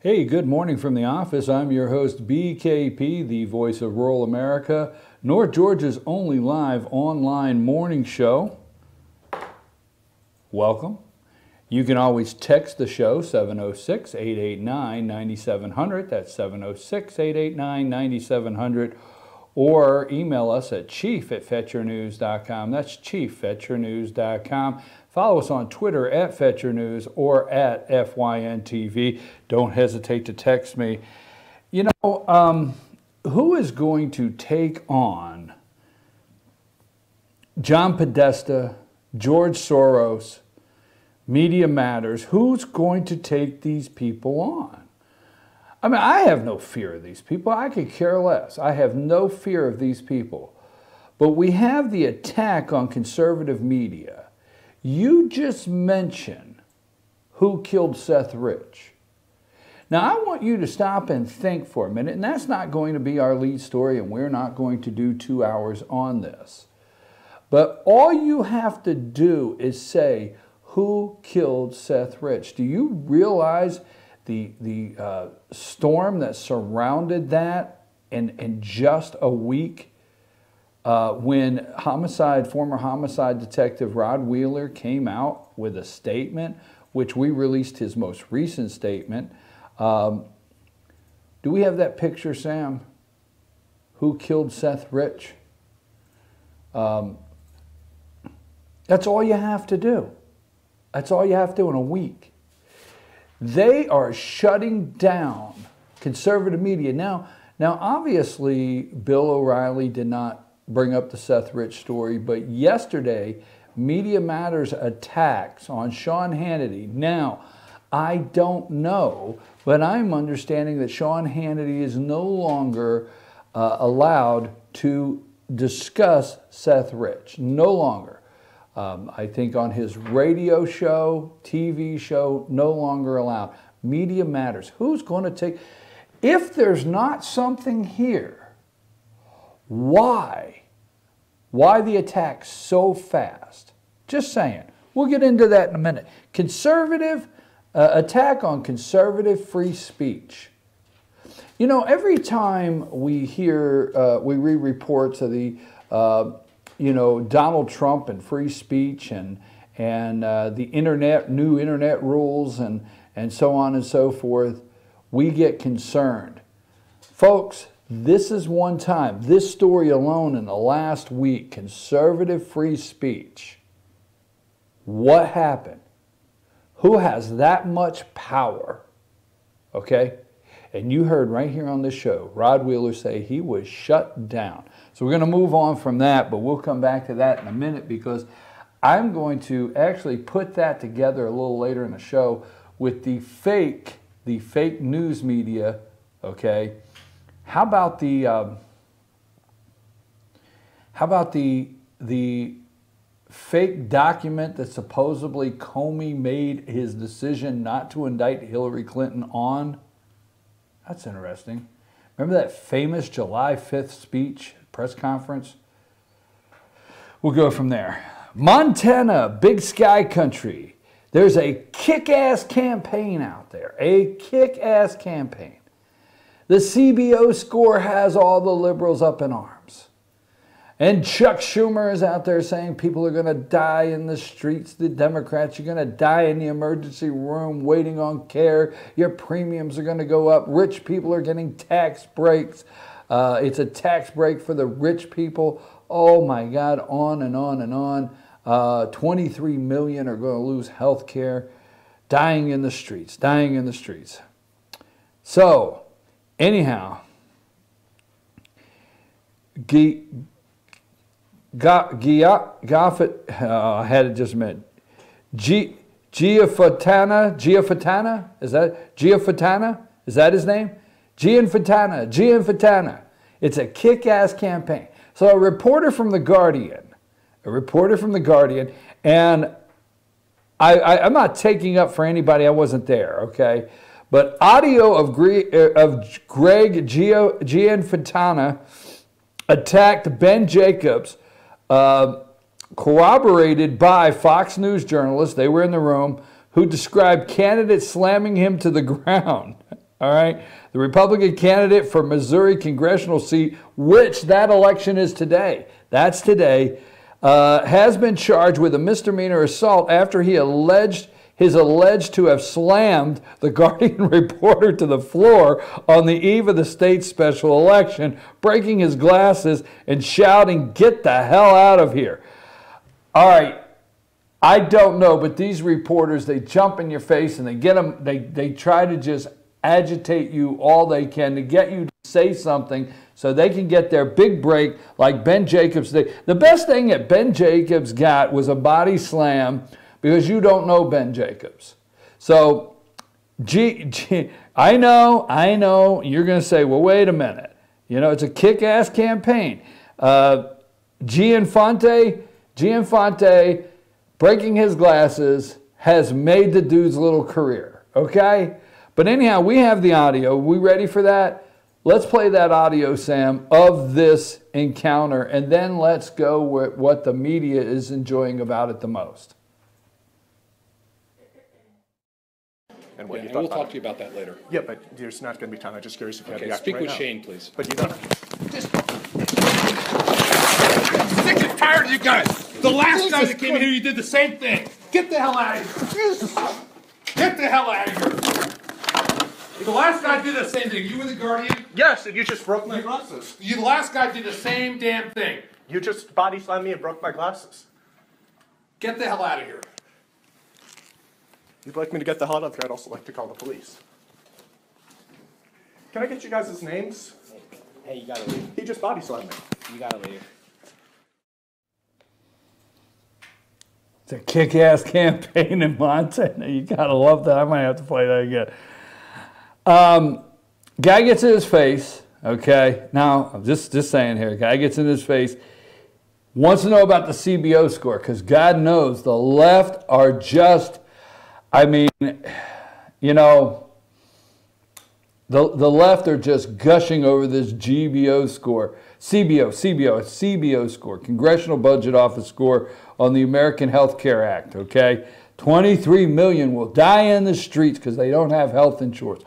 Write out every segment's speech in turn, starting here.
Hey, good morning from the office. I'm your host, BKP, the voice of rural America, North Georgia's only live online morning show. Welcome. You can always text the show, 706-889-9700. That's 706-889-9700. Or email us at chief@fetchernews.com. That's chief@fetchernews.com. Follow us on Twitter at FetcherNews or at FYNTV. Don't hesitate to text me. You know, who is going to take on John Podesta, George Soros, Media Matters? Who's going to take these people on? I mean, I have no fear of these people. I could care less. I have no fear of these people. But we have the attack on conservative media. You just mentioned who killed Seth Rich. Now, I want you to stop and think for a minute, and that's not going to be our lead story, and we're not going to do 2 hours on this. But all you have to do is say, who killed Seth Rich? Do you realize the storm that surrounded that in just a week? When former homicide detective Rod Wheeler came out with a statement, which we released his most recent statement. Do we have that picture, Sam? Who killed Seth Rich? That's all you have to do. That's all you have to do in a week. They are shutting down conservative media. Now obviously, Bill O'Reilly did not bring up the Seth Rich story, but yesterday, Media Matters attacks on Sean Hannity. Now, I don't know, but I'm understanding that Sean Hannity is no longer allowed to discuss Seth Rich. No longer. I think on his radio show, TV show, no longer allowed. Media Matters. Who's going to take... If there's not something here, why the attack so fast? Just saying. We'll get into that in a minute. Conservative attack on conservative free speech. You know, every time we hear, we read reports of the, Donald Trump and free speech and the internet, new internet rules and so on and so forth, we get concerned. Folks, this is one time, this story alone in the last week, conservative free speech. What happened? Who has that much power? Okay? And you heard right here on this show, Rod Wheeler say he was shut down. So we're going to move on from that, but we'll come back to that in a minute because I'm going to actually put that together a little later in the show with the fake news media, okay? How about the fake document that supposedly Comey made his decision not to indict Hillary Clinton on? That's interesting. Remember that famous July 5th speech, press conference? We'll go from there. Montana, big sky country. There's a kick-ass campaign out there, a kick-ass campaign. The CBO score has all the liberals up in arms. And Chuck Schumer is out there saying people are going to die in the streets. The Democrats are going to die in the emergency room waiting on care. Your premiums are going to go up. Rich people are getting tax breaks. It's a tax break for the rich people. Oh my God, on and on and on. 23 million are going to lose health care. Dying in the streets, dying in the streets. So, anyhow, I had it just a minute. Gianforte, is that Gianforte? Is that his name? Gianforte. It's a kick-ass campaign. So a reporter from The Guardian, and I'm not taking up for anybody, I wasn't there, okay? But audio of Greg Gianforte attacked Ben Jacobs, corroborated by Fox News journalists, they were in the room, who described candidates slamming him to the ground. All right. The Republican candidate for Missouri congressional seat, which that election is today, that's today, has been charged with a misdemeanor assault after he is alleged to have slammed the Guardian reporter to the floor on the eve of the state's special election, breaking his glasses and shouting, "Get the hell out of here." All right. I don't know, but these reporters, they jump in your face and they try to just agitate you all they can to get you to say something so they can get their big break like Ben Jacobs. The best thing that Ben Jacobs got was a body slam because you don't know Ben Jacobs. So, I know, you're going to say, well, wait a minute. You know, it's a kick-ass campaign. Gianforte, breaking his glasses has made the dude's little career, okay? But anyhow, we have the audio. We ready for that? Let's play that audio, Sam, of this encounter, and then let's go with what the media is enjoying about it the most. And what you we'll talk to you about that later. Yeah, but there's not going to be time. I'm just curious if you have the act Speak right with now. Shane, please. But you don't. Sick and tired of you guys. The last guy that came in here, you did the same thing. Get the hell out of here. Get the hell out of here. The last guy did the same thing. You were the Guardian. Yes, and you just broke my glasses. The last guy did the same damn thing. You just body slammed me and broke my glasses. Get the hell out of here. If you'd like me to get the hell out of here, I'd also like to call the police. Can I get you guys' names? Hey, you gotta leave. He just body slammed me. You gotta leave. It's a kick-ass campaign in Montana. You gotta love that. I might have to play that again. Guy gets in his face, okay? Now, I'm just saying here, guy gets in his face, wants to know about the CBO score, because God knows the left are just, I mean, you know, the left are just gushing over this GBO score. CBO score, Congressional Budget Office score on the American Health Care Act, okay? 23 million will die in the streets because they don't have health insurance.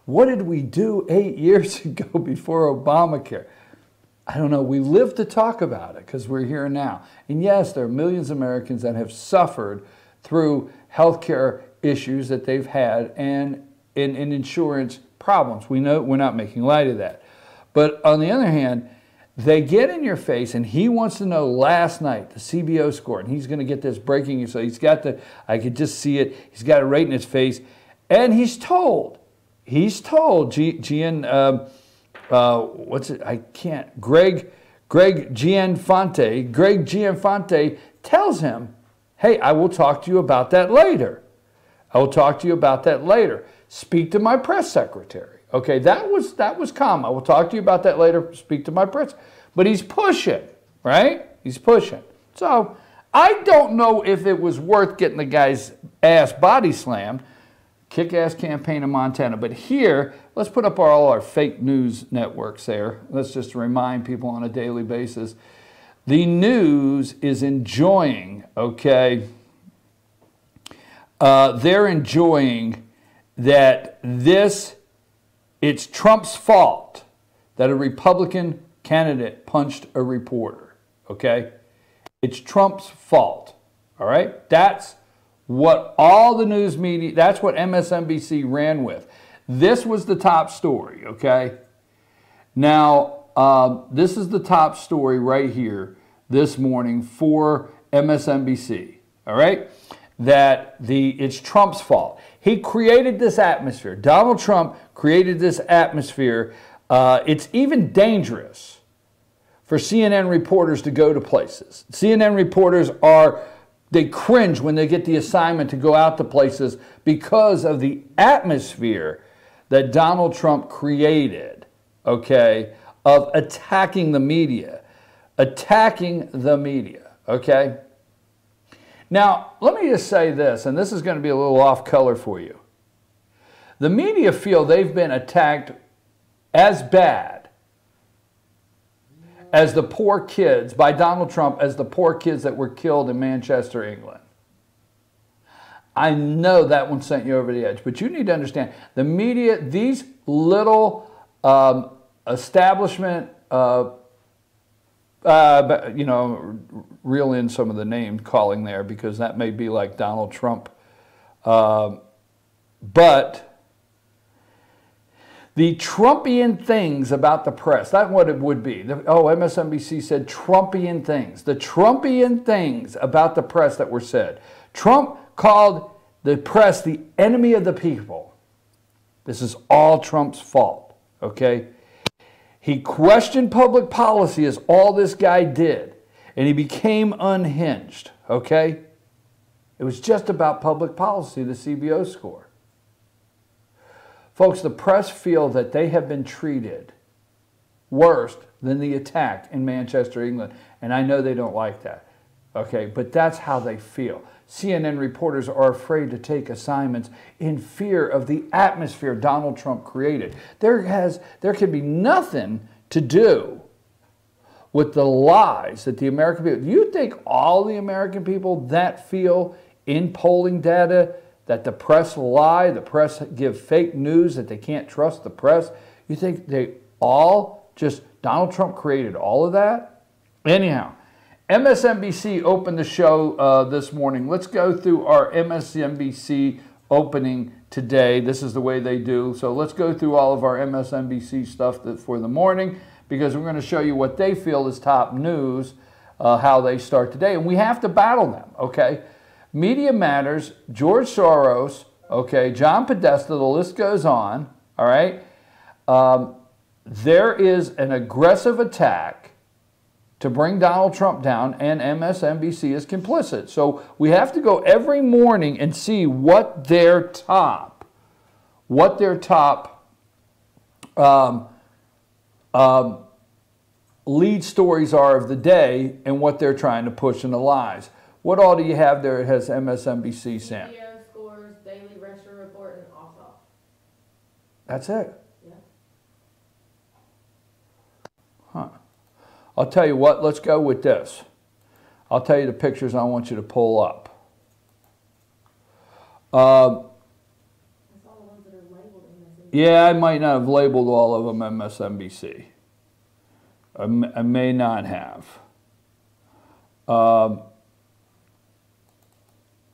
What did we do 8 years ago before Obamacare? I don't know. We live to talk about it because we're here now. And yes, there are millions of Americans that have suffered through healthcare issues that they've had and in insurance problems. We know we're not making light of that. But on the other hand, they get in your face, and he wants to know last night, the CBO score, and he's going to get this breaking. So he's got the, I could just see it. He's got it right in his face. And he's told, Greg Gianforte tells him, hey, I will talk to you about that later. I will talk to you about that later. Speak to my press secretary. Okay, that was calm. I will talk to you about that later. Speak to my press. But he's pushing, right? He's pushing. So I don't know if it was worth getting the guy's ass body slammed. Kick-ass campaign in Montana. But here, let's put up all our fake news networks there. Let's just remind people on a daily basis. The news is enjoying, okay, they're enjoying that it's Trump's fault that a Republican candidate punched a reporter, okay? It's Trump's fault, all right? That's what all the news media, that's what MSNBC ran with. This was the top story, okay? Now, this is the top story right here this morning for MSNBC, all right? That it's Trump's fault. He created this atmosphere. Donald Trump created this atmosphere. It's even dangerous for CNN reporters to go to places. CNN reporters they cringe when they get the assignment to go out to places because of the atmosphere that Donald Trump created, okay, of attacking the media, okay? Now, let me just say this, and this is going to be a little off color for you. The media feel they've been attacked as bad as the poor kids, by Donald Trump, as the poor kids that were killed in Manchester, England. I know that one sent you over the edge, but you need to understand the media, these little establishment, you know, reel in some of the name calling there because that may be like Donald Trump. But the Trumpian things about the press, that's what it would be. MSNBC said Trumpian things. The Trumpian things about the press that were said. Trump called the press the enemy of the people. This is all Trump's fault, okay? He questioned public policy as all this guy did, and he became unhinged, okay? It was just about public policy, the CBO score. Folks, the press feel that they have been treated worse than the attack in Manchester, England, and I know they don't like that, okay? But that's how they feel. CNN reporters are afraid to take assignments in fear of the atmosphere Donald Trump created. There can be nothing to do with the lies that the American people... Do you think all the American people that feel in polling data that the press lie, the press give fake news, that they can't trust the press? You think they all just... Donald Trump created all of that? Anyhow, MSNBC opened the show this morning. Let's go through our MSNBC opening today. This is the way they do. So let's go through all of our MSNBC stuff for the morning because we're going to show you what they feel is top news, how they start today. And we have to battle them, okay? Media Matters, George Soros, okay, John Podesta, the list goes on, all right? There is an aggressive attack to bring Donald Trump down, and MSNBC is complicit. So we have to go every morning and see what their top lead stories are of the day and what they're trying to push in the lies. What all do you have there? It has MSNBC, Sam. Video scores, daily restaurant report, and off. That's it. Yeah. Huh. I'll tell you what, let's go with this. I'll tell you the pictures I want you to pull up. That's all the ones that are labeled MSNBC. Yeah, I might not have labeled all of them MSNBC. I may not have.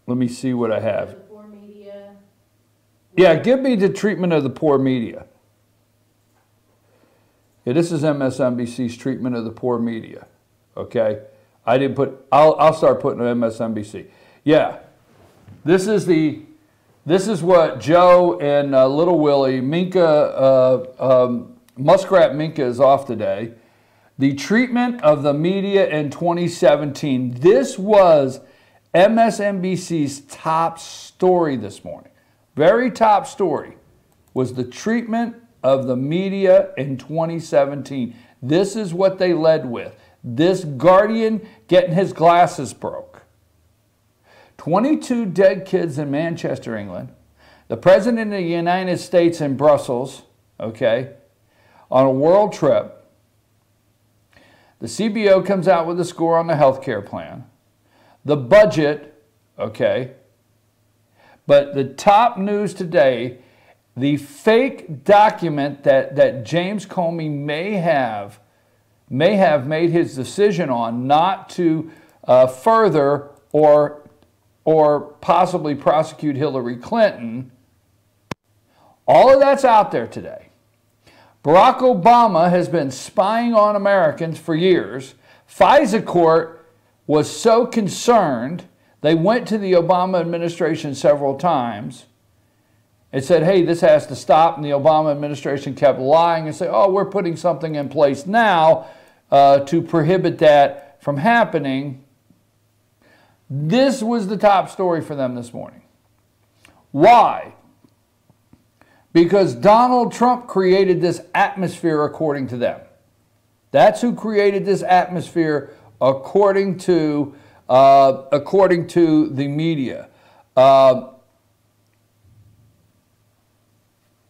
Let me see what I have. The poor media. Yeah, give me the treatment of the poor media. Yeah, this is MSNBC's treatment of the poor media. Okay, I didn't put. I'll start putting MSNBC. Yeah, this is what Joe and Little Willie Minka Muskrat Minka is off today. The treatment of the media in 2017. This was MSNBC's top story this morning. Very top story was the treatment of the media in 2017. This is what they led with. This Guardian getting his glasses broke. 22 dead kids in Manchester, England. The President of the United States in Brussels, okay, on a world trip. The CBO comes out with a score on the health care plan. The budget, okay. But the top news today, the fake document that James Comey may have made his decision on not to further or possibly prosecute Hillary Clinton, all of that's out there today. Barack Obama has been spying on Americans for years. FISA court was so concerned, they went to the Obama administration several times and said, hey, this has to stop. And the Obama administration kept lying and said, oh, we're putting something in place now to prohibit that from happening. This was the top story for them this morning. Why? Because Donald Trump created this atmosphere according to them. That's who created this atmosphere according to the media.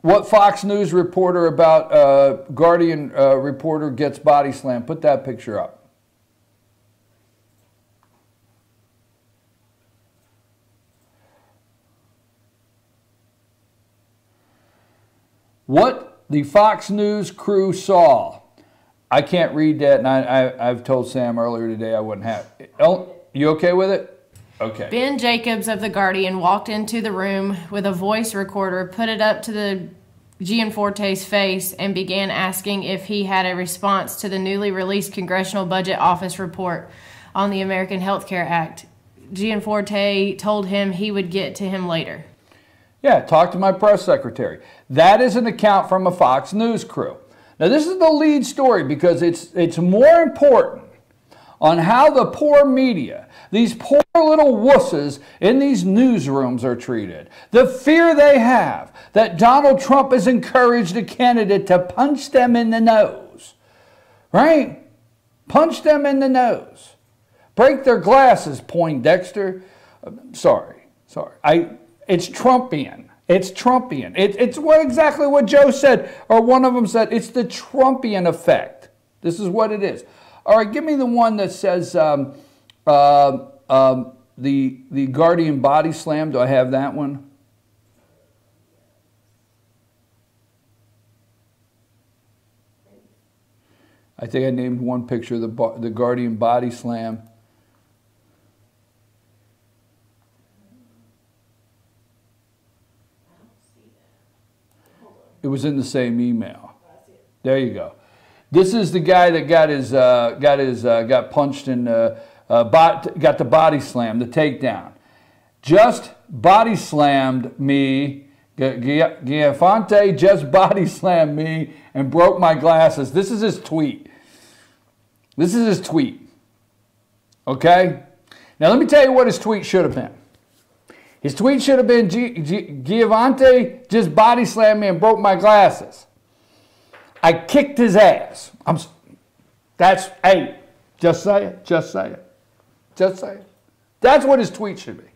What Fox News reporter about Guardian reporter gets body slammed? Put that picture up. what the Fox News crew saw. I can't read that, and I've told Sam earlier today I wouldn't have it. Oh, you okay with it? Okay. Ben Jacobs of The Guardian walked into the room with a voice recorder, put it up to the Gianforte's face, and began asking if he had a response to the newly released Congressional Budget Office report on the American Health Care Act. Gianforte told him he would get to him later. Yeah, talk to my press secretary. That is an account from a Fox News crew. Now, this is the lead story because it's more important on how the poor media, these poor little wusses in these newsrooms are treated. The fear they have that Donald Trump has encouraged a candidate to punch them in the nose. Right? Punch them in the nose. Break their glasses, Poindexter. Sorry. It's Trumpian. It's Trumpian. It's exactly what Joe said, or one of them said. It's the Trumpian effect. This is what it is. All right, give me the one that says the Guardian body slam. Do I have that one? I think I named one picture, the Guardian body slam. It was in the same email. There you go. This is the guy that got punched and got the body slam, the takedown. Just body slammed me. Gianforte just body slammed me and broke my glasses. This is his tweet. This is his tweet. Okay? Now let me tell you what his tweet should have been. His tweet should have been, Gianforte just body slammed me and broke my glasses. I kicked his ass. Hey, just say it. That's what his tweet should be.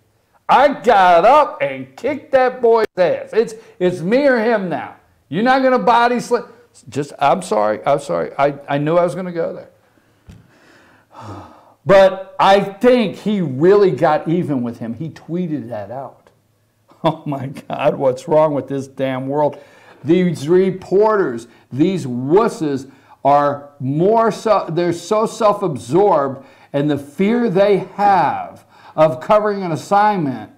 I got up and kicked that boy's ass. It's me or him now. You're not going to body slam. I'm sorry. I knew I was going to go there. But I think he really got even with him. He tweeted that out. Oh my God, what's wrong with this damn world? These reporters, these wusses are they're so self-absorbed, and the fear they have of covering an assignment.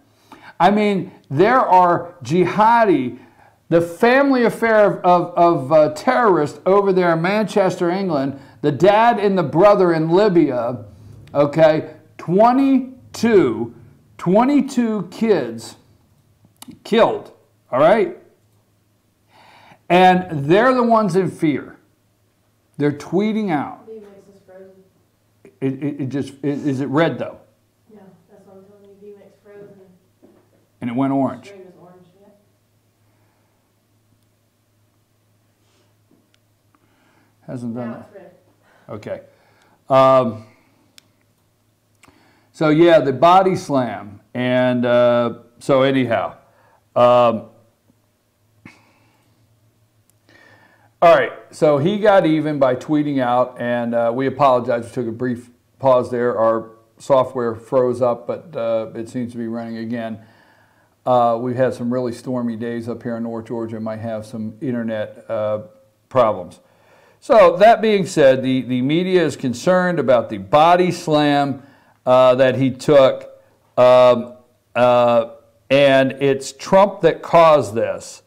I mean, there are jihadi, the family affair of terrorists over there in Manchester, England, the dad and the brother in Libya. Okay, 22 kids killed, all right? And they're the ones in fear. They're tweeting out. Is it red though? No, that's what I'm telling you. VMix frozen. And it went orange. Stream is orange, yeah. Hasn't done Now that. it's red. Okay. So yeah, the body slam, and so anyhow, all right. So he got even by tweeting out, and we apologize. We took a brief pause there. Our software froze up, but it seems to be running again. We've had some really stormy days up here in North Georgia. Might have some internet problems. So that being said, the media is concerned about the body slam that he took, and it's Trump that caused this,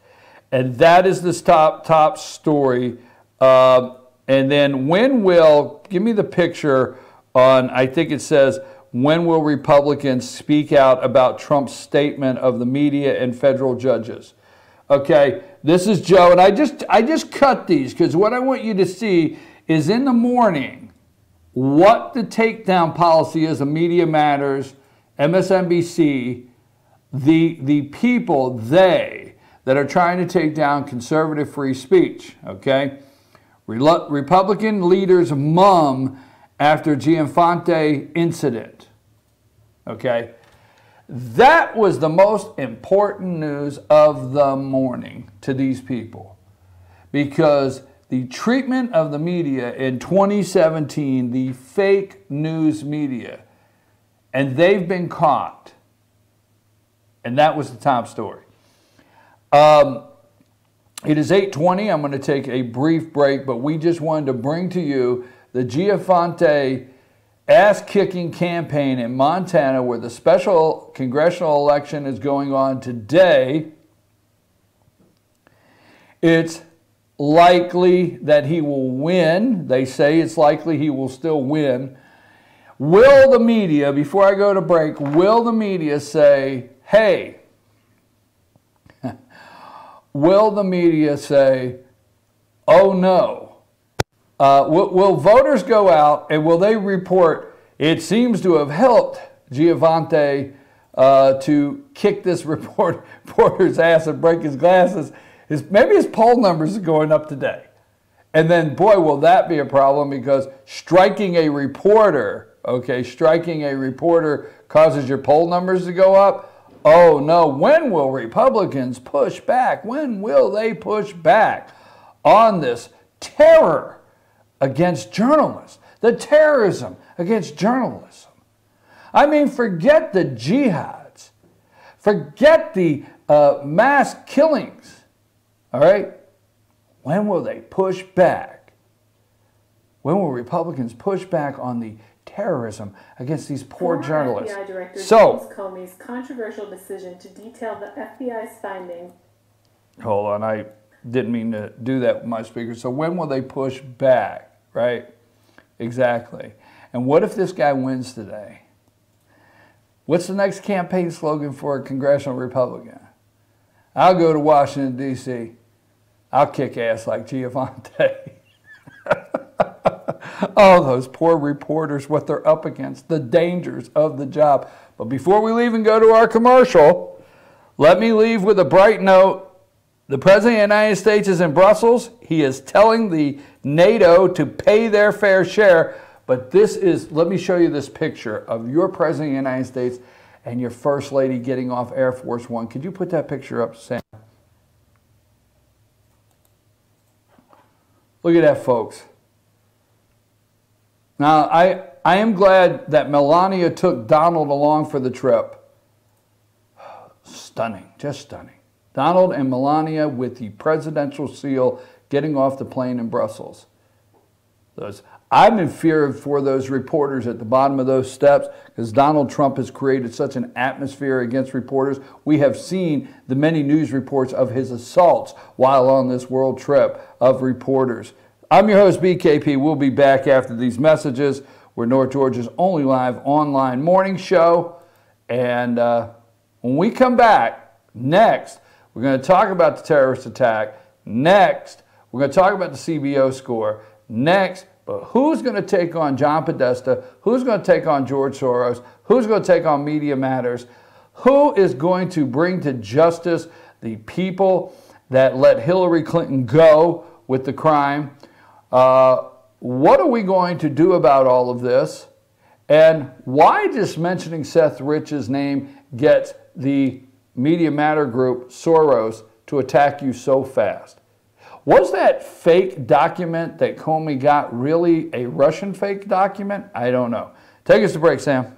and that is the top story. And then give me the picture on, I think it says, when will Republicans speak out about Trump's statement of the media and federal judges? Okay, this is Joe, and I just cut these because what I want you to see is in the morning what the takedown policy is of Media Matters, MSNBC, the people, that are trying to take down conservative free speech, okay? Republican leaders mum after Gianforte incident, okay? That was the most important news of the morning to these people, because the treatment of the media in 2017, the fake news media, and they've been caught. And that was the top story. It is 8:20. I'm going to take a brief break, but we just wanted to bring to you the Gianforte ass-kicking campaign in Montana, where the special congressional election is going on today. It's likely that he will win. They say it's likely he will still win. Will the media, before I go to break, will the media say, hey, will the media say, oh no? Will voters go out and will they report, it seems to have helped Gianforte to kick this reporter's ass and break his glasses? Maybe his poll numbers are going up today. And then, boy, will that be a problem, because striking a reporter, striking a reporter causes your poll numbers to go up. Oh no, when will Republicans push back? When will they push back on this terror against journalists? The terrorism against journalism. I mean, forget the jihads. Forget the mass killings. All right? When will they push back? When will Republicans push back on the terrorism against these poor journalists? FBI Director James So, Comey's controversial decision to detail the FBI's findings. hold on, I didn't mean to do that with my speaker. So when will they push back, right? Exactly. And what if this guy wins today? What's the next campaign slogan for a congressional Republican? I'll go to Washington, D.C. I'll kick ass like Gianforte. Oh, those poor reporters, what they're up against, the dangers of the job. But before we leave and go to our commercial, let me leave with a bright note. The President of the United States is in Brussels. He is telling the NATO to pay their fair share. But this is, let me show you this picture of your President of the United States and your First Lady getting off Air Force One. Could you put that picture up, Sam? Look at that, folks. Now, I am glad that Melania took Donald along for the trip. Stunning, just stunning. Donald and Melania with the presidential seal getting off the plane in Brussels. I'm in fear for those reporters at the bottom of those steps, because Donald Trump has created such an atmosphere against reporters. We have seen the many news reports of his assaults while on this world trip of reporters. I'm your host, BKP. We'll be back after these messages. We're North Georgia's only live online morning show. And when we come back, next, we're going to talk about the terrorist attack. Next, we're going to talk about the CBO score. Next, but who's going to take on John Podesta? Who's going to take on George Soros? Who's going to take on Media Matters? Who is going to bring to justice the people that let Hillary Clinton go with the crime? What are we going to do about all of this? And why just mentioning Seth Rich's name gets the Media Matter group, Soros, to attack you so fast? Was that fake document that Comey got really a Russian fake document? I don't know. Take us to break, Sam.